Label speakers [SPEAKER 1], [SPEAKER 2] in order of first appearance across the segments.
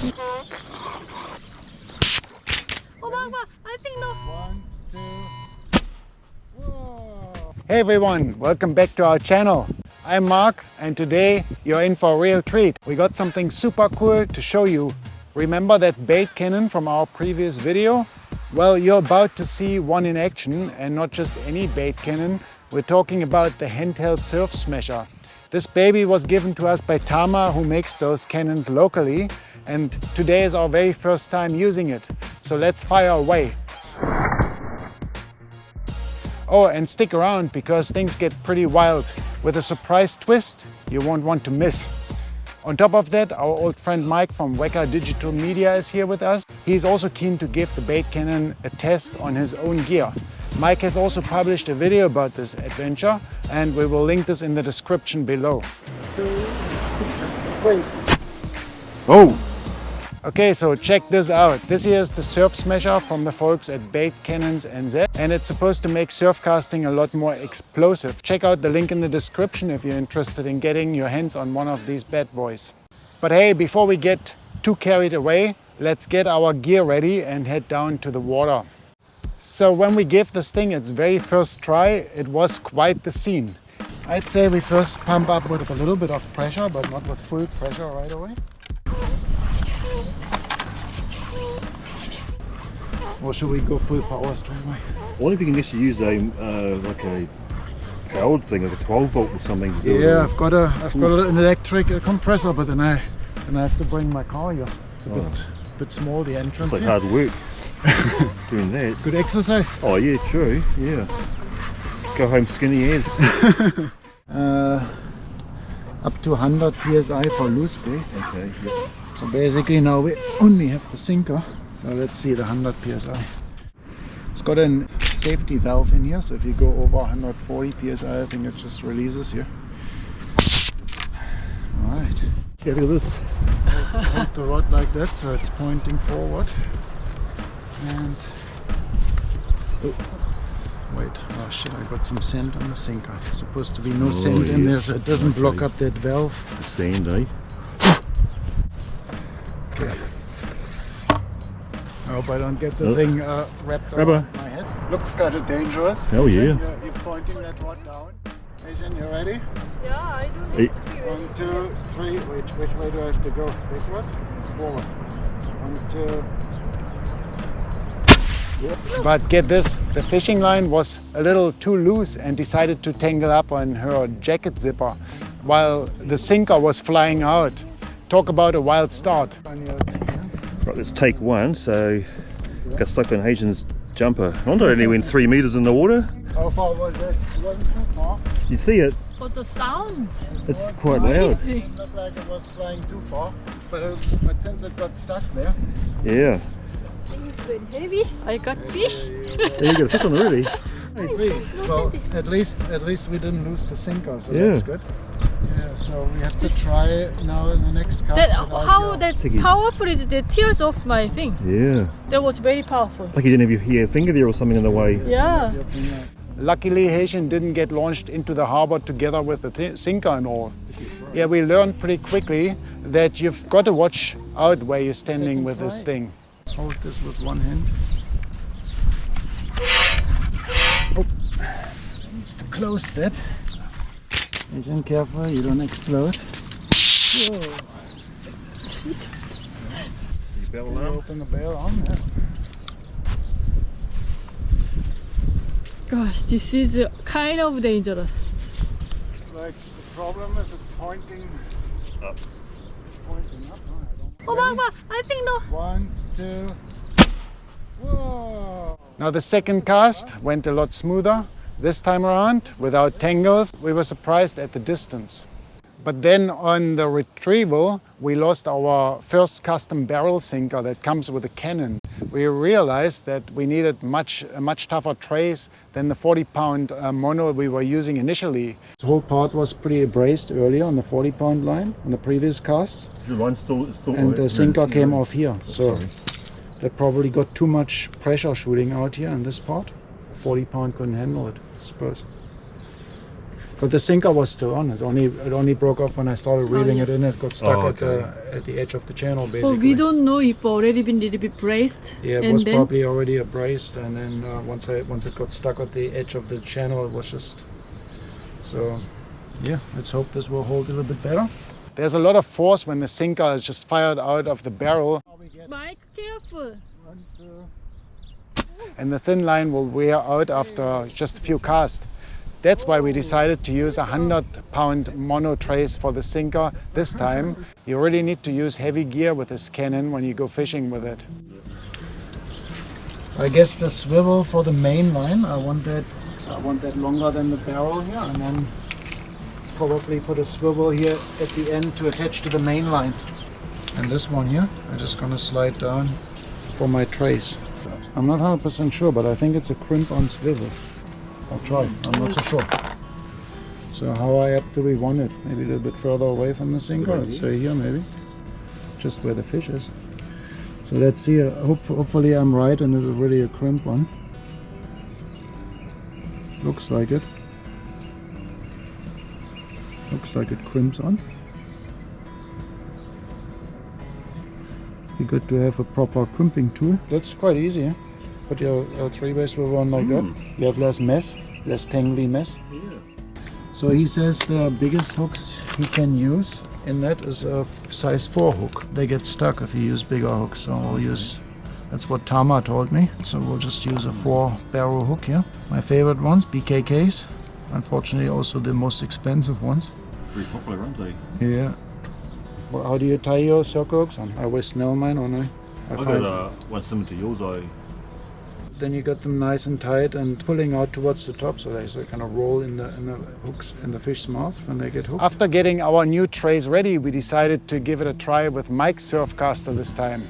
[SPEAKER 1] I think no.
[SPEAKER 2] 1, 2. Whoa. Hey everyone, welcome back to our channel. I'm Mark and today you're in for a real treat. We got something super cool to show you. Remember that Baitcannon from our previous video? Well, you're about to see one in action, and not just any Baitcannon. We're talking about the Handheld surf smasher. This baby was given to us by Tama, who makes those cannons locally, and today is our very first time using it. So let's fire away. Oh, and stick around because things get pretty wild. With a surprise twist you won't want to miss. On top of that, our old friend Mike from Weka Digital Media is here with us. He's also keen to give the Baitcannon a test on his own gear. Mike has also published a video about this adventure, and we will link this in the description below. 2, 3. Oh! Okay, so check this out. This here is the surf smasher from the folks at Baitcannons NZ, and it's supposed to make surf casting a lot more explosive. Check out the link in the description if you're interested in getting your hands on one of these bad boys. But hey, before we get too carried away, let's get our gear ready and head down to the water. So when we gave this thing its very first try, it was quite the scene. I'd say we first pump up with a little bit of pressure, but not with full pressure right away. Or should we go full power straight away?
[SPEAKER 3] I wonder if you can actually use a like a powered thing, like a 12 volt or something.
[SPEAKER 2] Yeah, I've got an electric compressor, but then I have to bring my car here. It's a bit small, the entrance.
[SPEAKER 3] It's like hard work doing that.
[SPEAKER 2] Good exercise.
[SPEAKER 3] Oh yeah, true. Yeah. Go home skinny as.
[SPEAKER 2] Up to 100 psi for loose bait.
[SPEAKER 3] Okay. Yeah.
[SPEAKER 2] So basically now we only have the sinker. So let's see the 100 psi. It's got a safety valve in here, so if you go over 140 psi, I think it just releases here. Alright.
[SPEAKER 3] Yeah, look at this.
[SPEAKER 2] Hold the rod like that so it's pointing forward. And wait, oh shit, I got some sand on the sinker. There's supposed to be no sand in there so it doesn't block up that valve.
[SPEAKER 3] Sand, eh?
[SPEAKER 2] Okay. I hope I don't get the thing wrapped around my head. Looks kind of dangerous.
[SPEAKER 3] Hell yeah.
[SPEAKER 2] You're pointing that rod down. Asian, you ready?
[SPEAKER 1] Yeah, I do need to be ready.
[SPEAKER 2] 1, 2, 3. Which way do I have to go? Backwards? Forward. 1, 2. Yep. But get this, the fishing line was a little too loose and decided to tangle up on her jacket zipper while the sinker was flying out. Talk about a wild start.
[SPEAKER 3] Right, let's take one. So, got stuck on Asian's jumper. I wonder it only went 3 meters in the water.
[SPEAKER 2] How far was that? Wasn't too far.
[SPEAKER 3] You see it?
[SPEAKER 1] For the sounds.
[SPEAKER 3] It's quite loud.
[SPEAKER 2] It looked like it was flying too far, but since it got stuck there.
[SPEAKER 3] Yeah.
[SPEAKER 1] It's been heavy. I got fish.
[SPEAKER 3] Yeah, you got a fish on already.
[SPEAKER 2] Nice. Well, at least we didn't lose the sinker, so that's good. Yeah, so we have to try now in the next cast.
[SPEAKER 1] How powerful is the tears off my thing?
[SPEAKER 3] Yeah.
[SPEAKER 1] That was very powerful.
[SPEAKER 3] Like you didn't have your finger there or something in the way.
[SPEAKER 1] Yeah.
[SPEAKER 2] Luckily, Haitian didn't get launched into the harbor together with the sinker and all. Yeah, we learned pretty quickly that you've got to watch out where you're standing with this thing. Hold this with one hand. Oh, needs to close that. Asian, careful, you don't explode. Whoa.
[SPEAKER 1] Jesus.
[SPEAKER 2] Can you open the bail arm? Yeah.
[SPEAKER 1] Gosh, this is kind of dangerous.
[SPEAKER 2] It's like the problem is it's pointing up. It's pointing up.
[SPEAKER 1] Oh, I think no.
[SPEAKER 2] 1, 2. Whoa! Now the second cast went a lot smoother. This time around, without tangles, we were surprised at the distance. But then on the retrieval, we lost our first custom barrel sinker that comes with a cannon. We realized that we needed a much tougher trace than the 40-pound mono we were using initially. The whole part was pretty abrased earlier on the 40-pound line, on the previous cast.
[SPEAKER 3] The line still
[SPEAKER 2] and the sinker came off here. So that probably got too much pressure shooting out here in this part. 40-pound couldn't handle it, I suppose. But the sinker was still on. It only broke off when I started reeling it in. It got stuck at the edge of the channel, basically.
[SPEAKER 1] Well, we don't know if already been a little bit braced.
[SPEAKER 2] Yeah, it was probably already braced, and then once it got stuck at the edge of the channel, it was just... So, yeah, let's hope this will hold a little bit better. There's a lot of force when the sinker is just fired out of the barrel.
[SPEAKER 1] Mike, careful.
[SPEAKER 2] And the thin line will wear out after just a few casts. That's why we decided to use a 100-pound mono trace for the sinker this time. You really need to use heavy gear with this cannon when you go fishing with it. I guess the swivel for the main line, I want that longer than the barrel here, and then probably put a swivel here at the end to attach to the main line. And this one here, I'm just gonna slide down for my trace. I'm not 100% sure, but I think it's a crimp-on swivel. I'll try, I'm not so sure. So how high up do we want it? Maybe a little bit further away from the sinker, let's say here maybe. Just where the fish is. So let's see, hopefully I'm right and it's really a crimp one. Looks like it. Looks like it crimps on. Be good to have a proper crimping tool. That's quite easy, eh? Put your three-way swivel on like that. You have less mess, less tangly mess. Yeah. So he says the biggest hooks he can use in that is a size 4 hook. They get stuck if you use bigger hooks, so we'll use, that's what Tama told me. So we'll just use a 4-barrel hook here. My favorite ones, BKKs. Unfortunately also the most expensive ones.
[SPEAKER 3] Very popular, aren't they?
[SPEAKER 2] Yeah. Well, how do you tie your circle hooks on? I always snell mine, or no?
[SPEAKER 3] I got one similar to yours.
[SPEAKER 2] Then you got them nice and tight and pulling out towards the top, so they kind of roll in the hooks in the fish's mouth when they get hooked. After getting our new trays ready, we decided to give it a try with Mike's surfcaster this time.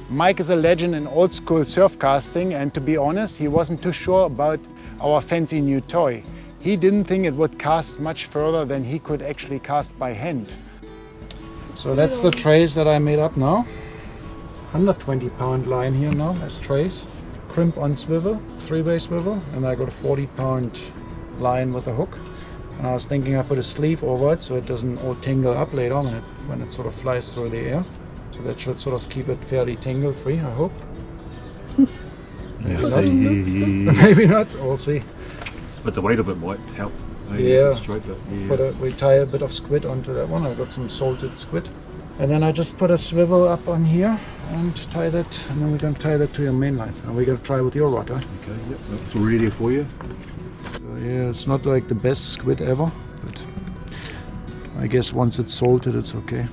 [SPEAKER 2] Mike is a legend in old school surf casting, and to be honest, he wasn't too sure about our fancy new toy. He didn't think it would cast much further than he could actually cast by hand. So that's the trays that I made up now. 120-pound line here now as trays. Crimp on swivel, 3-way swivel, and I got a 40-pound line with a hook. And I was thinking I put a sleeve over it so it doesn't all tangle up later when it sort of flies through the air. So that should sort of keep it fairly tangle free, I hope. Maybe not. Maybe not, we'll see.
[SPEAKER 3] But the weight of it might help.
[SPEAKER 2] Yeah,
[SPEAKER 3] straight, but yeah.
[SPEAKER 2] We tie a bit of squid onto that one. I got some salted squid. And then I just put a swivel up on here and tie that, and then we're going to tie that to your main line. And we're going to try with your rod, huh?
[SPEAKER 3] Okay, yep, it's already there for you.
[SPEAKER 2] So, yeah, it's not like the best squid ever, but I guess once it's salted, it's okay.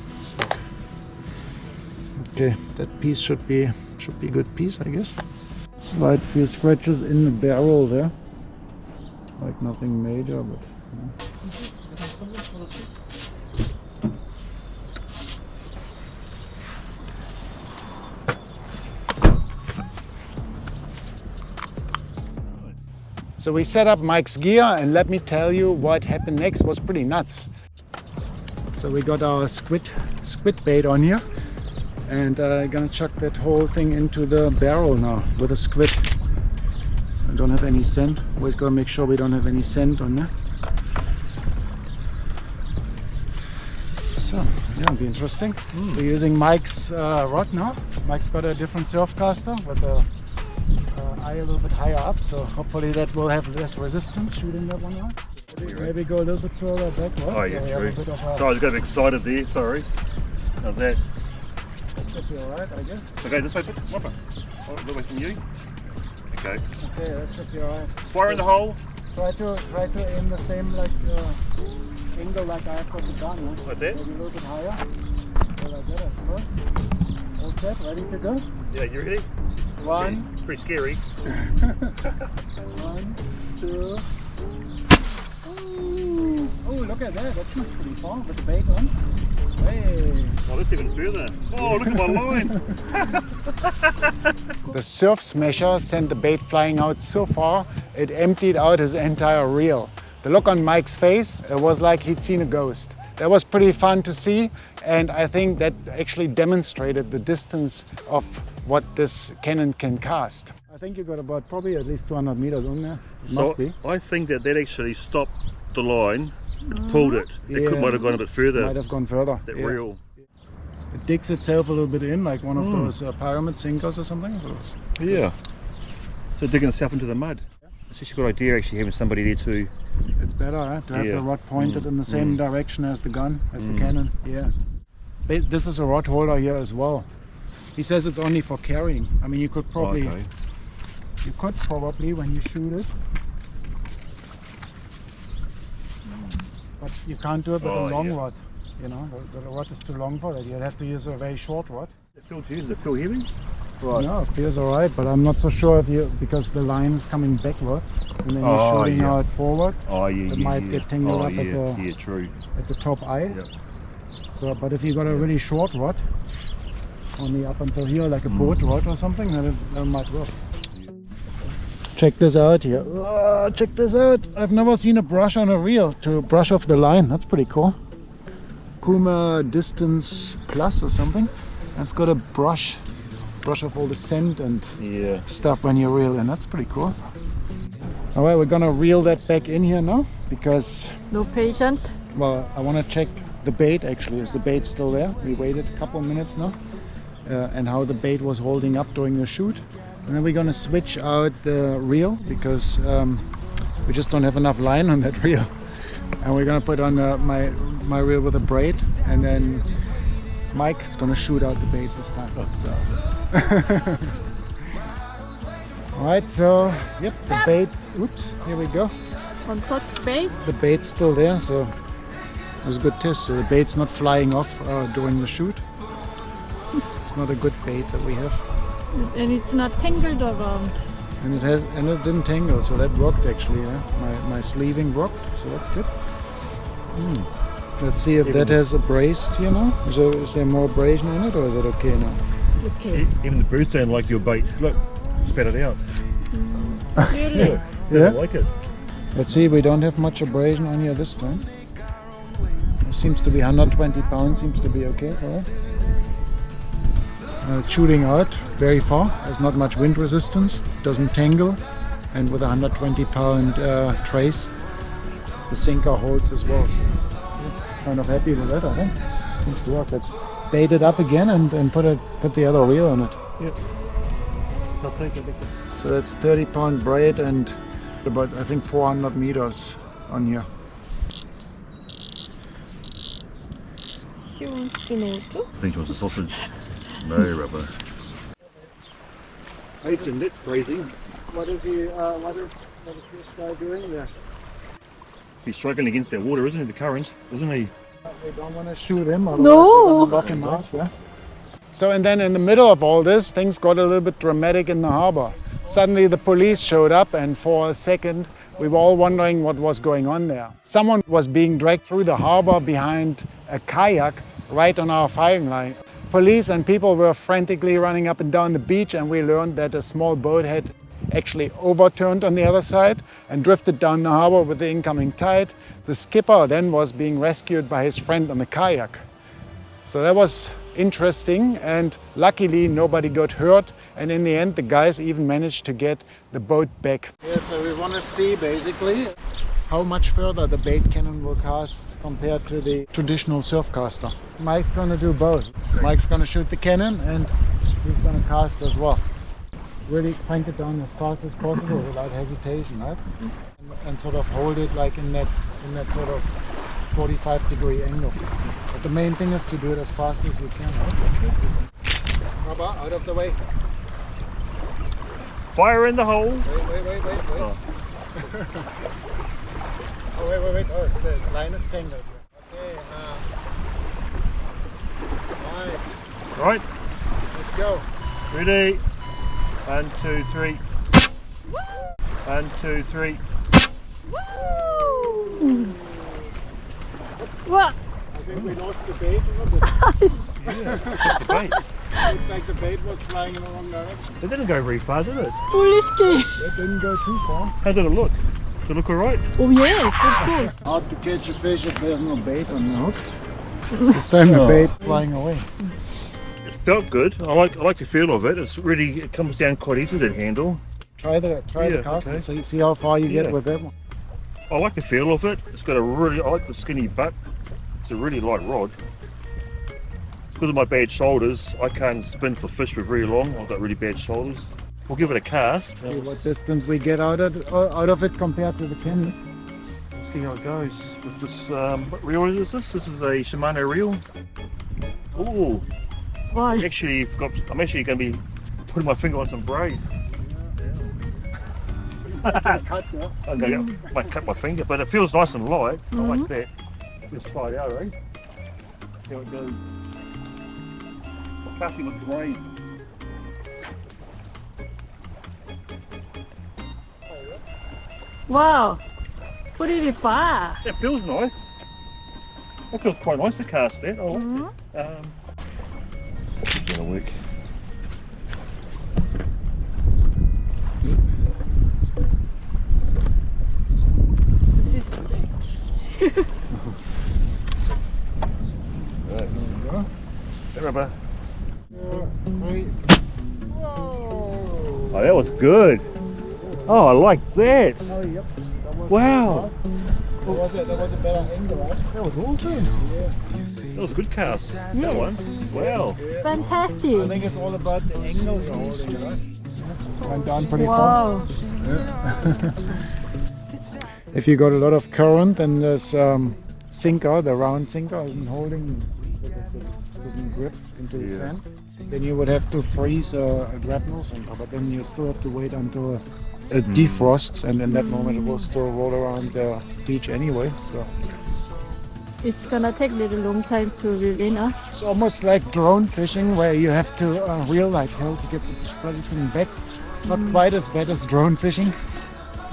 [SPEAKER 2] Okay, that piece should be a good piece, I guess. Slight few scratches in the barrel there. Like nothing major, but you know. So we set up Mike's gear, and let me tell you what happened next was pretty nuts. So we got our squid bait on here, and gonna chuck that whole thing into the barrel now with a squid. I don't have any scent. Always gotta make sure we don't have any scent on there. So yeah, it'll be interesting. We're using Mike's rod now. Mike's got a different surfcaster with a eye a little bit higher up, so hopefully that will have less resistance shooting that one out. Maybe go a little bit further back.
[SPEAKER 3] Oh yeah, true. So I was getting excited there, sorry. How's that?
[SPEAKER 2] That should be alright, I guess.
[SPEAKER 3] Okay, this way, Whopper. Oh, away from you. Okay.
[SPEAKER 2] Okay, that should be alright.
[SPEAKER 3] Fire in the hole.
[SPEAKER 2] Try to aim the same like angle like I have got the gun.
[SPEAKER 3] Like that?
[SPEAKER 2] Maybe a little bit higher. So like that, I suppose. All set, ready to go?
[SPEAKER 3] Yeah, you ready?
[SPEAKER 2] One.
[SPEAKER 3] It's pretty scary.
[SPEAKER 2] 1, 2. Oh, look at that. That shoots pretty far with the bait on. Hey.
[SPEAKER 3] Oh, that's even further. Oh, look at my line.
[SPEAKER 2] The surf smasher sent the bait flying out so far, it emptied out his entire reel. The look on Mike's face, it was like he'd seen a ghost. That was pretty fun to see, and I think that actually demonstrated the distance of what this cannon can cast. I think you got about probably at least 200 meters on there. It must be.
[SPEAKER 3] I think that actually stopped the line it pulled it. It might have gone a bit further.
[SPEAKER 2] Might have gone further.
[SPEAKER 3] That reel.
[SPEAKER 2] It digs itself a little bit in, like one of those pyramid sinkers or something. So
[SPEAKER 3] yeah. So digging itself into the mud. It's just a good idea actually having somebody there too.
[SPEAKER 2] It's better to have the rod pointed in the same direction as the gun, as the cannon. Yeah. But this is a rod holder here as well. He says it's only for carrying. I mean, you could probably, when you shoot it, but you can't do it with a long rod. You know, the rod is too long for that. You'd have to use a very short rod.
[SPEAKER 3] Does it feel heavy?
[SPEAKER 2] Right. No, it feels alright, but I'm not so sure if you, because the line is coming backwards and then you're shooting out forward. It might get tangled up at the top eye.
[SPEAKER 3] Yeah.
[SPEAKER 2] So, but if you got a really short rod, only up until here, like a boat rod or something, then it might work. Check this out here. Check this out. I've never seen a brush on a reel to brush off the line. That's pretty cool. Kuma Distance Plus or something. It's got a brush off all the scent and stuff when you reel in. That's pretty cool. Alright, we're gonna reel that back in here now because
[SPEAKER 1] No patient.
[SPEAKER 2] well, I want to check the bait actually. Is the bait still there? We waited a couple of minutes now and how the bait was holding up during the shoot. And then we're gonna switch out the reel because we just don't have enough line on that reel. And we're gonna put on my reel with a braid, and then Mike is gonna shoot out the bait this time. So. Alright, so yep, the bait. Oops, here we go.
[SPEAKER 1] Untouched bait.
[SPEAKER 2] The bait's still there, so it was a good test. So the bait's not flying off during the shoot. It's not a good bait that we have.
[SPEAKER 1] And it's not tangled around.
[SPEAKER 2] And it didn't tangle, so that worked actually. Yeah? My sleeving worked, so that's good. Let's see if that has abrased here now. Is there more abrasion in it, or is it okay now?
[SPEAKER 1] Okay.
[SPEAKER 3] Even the birds don't like your bait. Look, spat it out.
[SPEAKER 1] Really?
[SPEAKER 3] They don't like it.
[SPEAKER 2] Let's see, we don't have much abrasion on here this time. It seems to be 120 pounds, seems to be okay for it. Shooting out very far, there's not much wind resistance, doesn't tangle, and with a 120 pound trace, the sinker holds as well. So, kind of happy with that, I think. Seems to work. Let's bait it up again and put the other reel on it.
[SPEAKER 3] Yep.
[SPEAKER 2] So that's 30 pound braid and about, I think, 400 meters on here.
[SPEAKER 1] She wants to know too.
[SPEAKER 3] I think she wants a sausage. No rubber. Isn't it crazy?
[SPEAKER 2] What is this guy doing there?
[SPEAKER 3] He's struggling against that water, isn't he? The current, isn't he?
[SPEAKER 2] We don't want to shoot him, otherwise
[SPEAKER 1] No.
[SPEAKER 2] we're gonna knock him out. Yeah? So, and then in the middle of all this, things got a little bit dramatic in the harbor. Suddenly the police showed up, and for a second we were all wondering what was going on there. Someone was being dragged through the harbor behind a kayak right on our firing line. Police and people were frantically running up and down the beach, and we learned that a small boat had actually overturned on the other side and drifted down the harbor with the incoming tide. The skipper then was being rescued by his friend on the kayak. So that was interesting, and luckily nobody got hurt, and in the end the guys even managed to get the boat back. Yeah, so we want to see basically how much further the Baitcannon will cast compared to the traditional surfcaster. Mike's gonna do both. Mike's gonna shoot the cannon and he's gonna cast as well. Really crank it down as fast as possible without hesitation, right? And sort of hold it like in that sort of 45-degree angle. But the main thing is to do it as fast as you can, right? Rubber, out of the way.
[SPEAKER 3] Fire in the hole.
[SPEAKER 2] Wait. Oh. Oh, wait. Oh, it's the line is tangled. Okay,
[SPEAKER 3] Right.
[SPEAKER 2] let's go.
[SPEAKER 3] Ready? 1, 2, 3. 1, 2, 3.
[SPEAKER 1] Woo! What?
[SPEAKER 2] I think we lost the bait a little bit.
[SPEAKER 3] The bait.
[SPEAKER 2] Looked like the bait was flying in the wrong direction.
[SPEAKER 3] It didn't go very far, did it?
[SPEAKER 1] Risky.
[SPEAKER 2] It didn't go too far.
[SPEAKER 3] How did it look? Did it look alright?
[SPEAKER 1] Oh yes, of course.
[SPEAKER 2] Hard to catch a fish if there's no bait on the hook. This time the bait flying away.
[SPEAKER 3] It felt good. I like the feel of it. It comes down quite easy to handle.
[SPEAKER 2] Try the cast and see how far you get with that one.
[SPEAKER 3] I like the feel of it. It's got a really, I like the skinny butt. It's a really light rod. Because of my bad shoulders, I can't spin for fish for very long. I've got really bad shoulders. We'll give it a cast.
[SPEAKER 2] See what distance we get out of it compared to the Cannon.
[SPEAKER 3] See how it goes with this. What reel is this? This is a Shimano reel. Oh,
[SPEAKER 1] Why?
[SPEAKER 3] I'm actually going to be putting my finger on some braid. Okay, I might cut my finger, but it feels nice and light. I like that. Let's try it out, eh? See how it goes. Casting with braid.
[SPEAKER 1] Wow, pretty far.
[SPEAKER 3] That feels nice. That feels quite nice to cast that. I like that. It's gonna work.
[SPEAKER 1] This is strange.
[SPEAKER 2] Right, there we go.
[SPEAKER 3] Hey, rubber.
[SPEAKER 2] 3.
[SPEAKER 3] Oh, that was good. Oh, I like that.
[SPEAKER 2] Oh, yep. That was
[SPEAKER 3] Wow.
[SPEAKER 2] That was a better angle, right?
[SPEAKER 3] That was awesome.
[SPEAKER 2] Yeah.
[SPEAKER 3] That was a good cast. That one. Wow.
[SPEAKER 2] Yeah. I
[SPEAKER 1] Fantastic.
[SPEAKER 2] think it's all about the angle you're holding, right? Went down pretty
[SPEAKER 1] Wow.
[SPEAKER 2] far. Yeah. If you got a lot of current and this sinker, the round sinker isn't holding, doesn't grip into the sand, then you would have to freeze a grapnel sinker, but then you still have to wait until it defrosts, and in that moment it will still roll around the beach anyway. So
[SPEAKER 1] It's gonna take a little long time to reel in, huh?
[SPEAKER 2] it's almost like drone fishing, where you have to reel like hell to get the bloody thing back. Not quite as bad as drone fishing.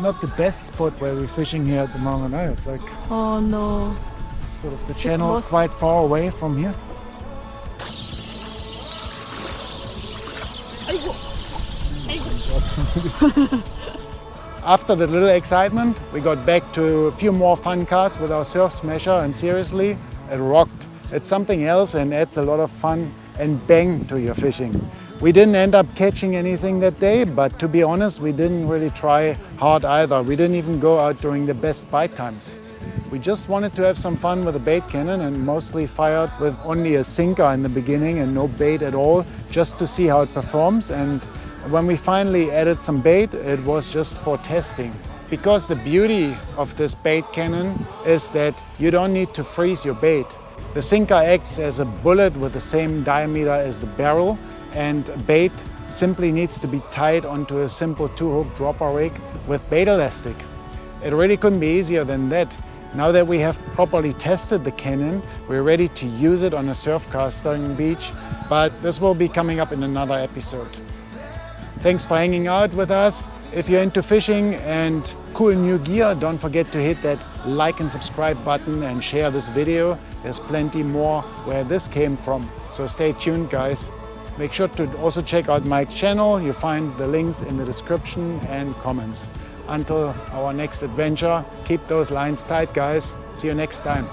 [SPEAKER 2] Not the best spot where we're fishing here at the moment. Eh? It's like
[SPEAKER 1] Oh no.
[SPEAKER 2] sort of the channel is
[SPEAKER 1] was-
[SPEAKER 2] quite far away from here. After the little excitement, we got back to a few more fun casts with our surf smasher, and seriously, it rocked. It's something else and adds a lot of fun and bang to your fishing. We didn't end up catching anything that day, but to be honest, we didn't really try hard either. We didn't even go out during the best bite times. We just wanted to have some fun with a Baitcannon and mostly fired with only a sinker in the beginning and no bait at all, just to see how it performs. And when we finally added some bait, it was just for testing. Because the beauty of this Baitcannon is that you don't need to freeze your bait. The sinker acts as a bullet with the same diameter as the barrel, and bait simply needs to be tied onto a simple 2-hook dropper rig with bait elastic. It really couldn't be easier than that. Now that we have properly tested the cannon, we're ready to use it on a surf casting beach, but this will be coming up in another episode. Thanks for hanging out with us. If you're into fishing and cool new gear, don't forget to hit that like and subscribe button and share this video. There's plenty more where this came from, so stay tuned, guys. Make sure to also check out Mike's channel. You'll find the links in the description and comments. Until our next adventure, keep those lines tight, guys. See you next time.